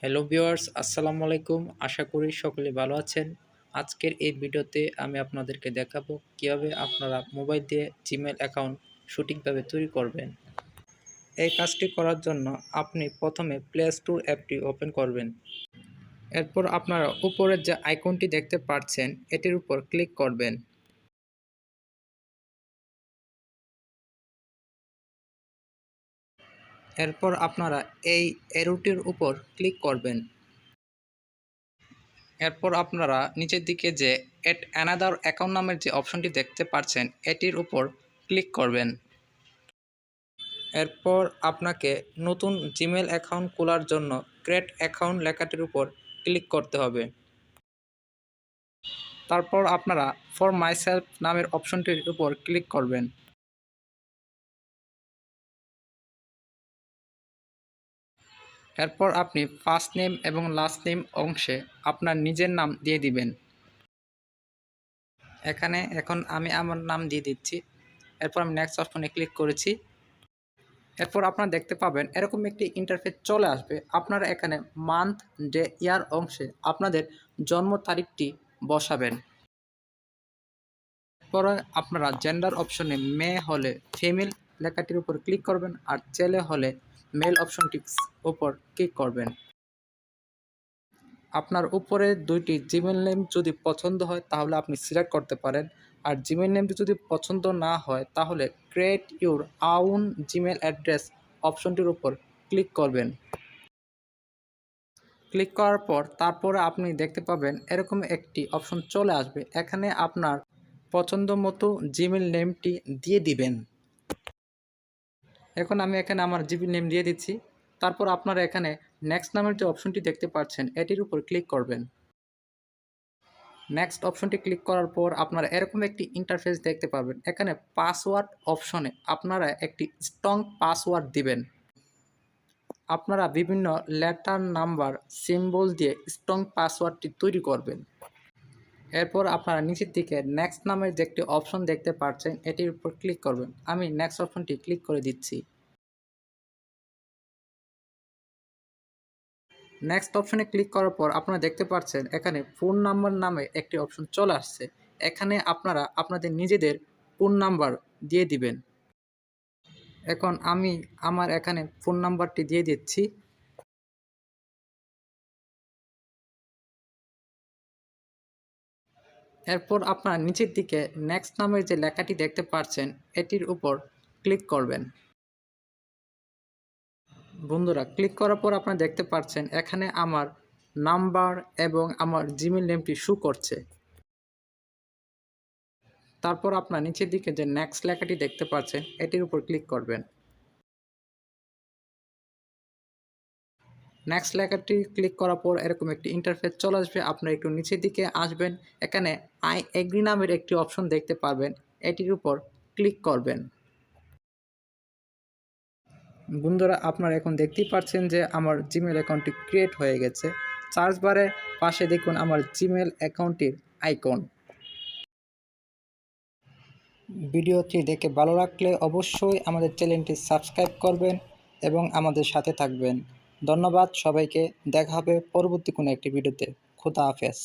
Hello viewers, আসসালামু আলাইকুম। আশা করি সকলে ভালো আছেন। আজকের এই ভিডিওতে আমি আপনাদেরকে দেখাবো কিভাবে আপনারা মোবাইল দিয়ে জিমেল অ্যাকাউন্ট সঠিকভাবে তৈরি করবেন। এই কাজটি করার জন্য আপনি প্রথমে প্লে স্টোর অ্যাপটি ওপেন করবেন। এরপর আপনারা উপরের যে আইকনটি দেখতে পাচ্ছেন এটির উপর ক্লিক করবেন। এরপর আপনারা এই অ্যারোটির উপর ক্লিক করবেন। এরপর আপনারা নিচের দিকে যে এড অ্যানাদার অ্যাকাউন্ট নামের যে অপশনটি দেখতে পাচ্ছেন এটির উপর ক্লিক করবেন। এরপর আপনাকে নতুন জিমেল অ্যাকাউন্ট খোলার জন্য ক্রিয়েট অ্যাকাউন্ট লেখাটির উপর ক্লিক করতে হবে। তারপর আপনারা ফর মাইসেলফ নামের অপশনটির উপর ক্লিক করবেন। এরপর আপনি ফার্স্ট নেম এবং লাস্ট নেম অংশে আপনার নিজের নাম দিয়ে দিবেন। এখন আমি আমার নাম দিয়ে দিচ্ছি। এরপর আমি নেক্সট অপশনে ক্লিক করেছি। এরপর আপনারা দেখতে পাবেন এরকম একটি ইন্টারফেস চলে আসবে। আপনারা এখানে মান্থ, ডে, ইয়ার অংশে আপনাদের জন্ম তারিখটি বসাবেন। পরে আপনারা জেন্ডার অপশনে মেয়ে হলে ফিমেল লেখাটির উপর ক্লিক করবেন, আর ছেলে হলে মেল অপশনটির উপর ক্লিক করবেন। আপনার উপরে দুইটি জিমেল নেম যদি পছন্দ হয় তাহলে আপনি সিলেক্ট করতে পারেন, আর জিমেল নেমটি যদি পছন্দ না হয় তাহলে create your own Gmail address অপশনটির উপর ক্লিক করবেন। ক্লিক করার পর তারপরে আপনি দেখতে পাবেন এরকম একটি অপশন চলে আসবে। এখানে আপনার পছন্দ মতো জিমেল নেমটি দিয়ে দিবেন। এখন আমি এখানে আমার জিমেল নেম দিয়ে দিচ্ছি। তারপর আপনারা এখানে নেক্সট নামের যে অপশনটি দেখতে পাচ্ছেন এটির উপর ক্লিক করবেন। নেক্সট অপশনটি ক্লিক করার পর আপনারা এরকম একটি ইন্টারফেস দেখতে পাবেন। এখানে পাসওয়ার্ড অপশনে আপনারা একটি স্ট্রং পাসওয়ার্ড দিবেন। আপনারা বিভিন্ন লেটার, নাম্বার, সিম্বল দিয়ে স্ট্রং পাসওয়ার্ডটি তৈরি করবেন। এরপর আপনারা নিচের দিকে নেক্সট নামের যে একটি অপশন দেখতে পাচ্ছেন এটির উপর ক্লিক করবেন। আমি নেক্সট অপশনটি ক্লিক করে দিচ্ছি। নেক্সট অপশনে ক্লিক করার পর আপনারা দেখতে পাচ্ছেন এখানে ফোন নাম্বার নামে একটি অপশন চলে আসছে। এখানে আপনারা আপনাদের নিজেদের ফোন নাম্বার দিয়ে দিবেন। এখন আমি আমার এখানে ফোন নাম্বারটি দিয়ে দিচ্ছি। এরপর আপনারা নিচের দিকে নেক্সট নামের যে লেখাটি দেখতে পাচ্ছেন এটির উপর ক্লিক করবেন। বন্ধুরা, ক্লিক করার পর আপনারা দেখতে পাচ্ছেন এখানে আমার নাম্বার এবং আমার জিমেল নেমটি শো করছে। তারপর আপনার নিচের দিকে যে নেক্সট লেখাটি দেখতে পাচ্ছেন এটির উপর ক্লিক করবেন। নেক্সট লেখাটি ক্লিক করার পর এরকম একটি ইন্টারফেস চলে আসবে। আপনারা একটু নিচের দিকে আসবেন, এখানে আই এগ্রি নামের একটি অপশন দেখতে পারবেন, এটির উপর ক্লিক করবেন। বন্ধুরা, আপনারা এখন দেখতেই পাচ্ছেন যে আমার জিমেল অ্যাকাউন্টটি ক্রিয়েট হয়ে গেছে। সার্চ বারের পাশে দেখুন আমার জিমেল অ্যাকাউন্টটির আইকন। ভিডিওটি দেখে ভালো লাগলে অবশ্যই আমাদের চ্যানেলটি সাবস্ক্রাইব করবেন এবং আমাদের সাথে থাকবেন। ধন্যবাদ সবাইকে। দেখা হবে পরবর্তী কোনো একটি ভিডিওতে। খোদা হাফেজ।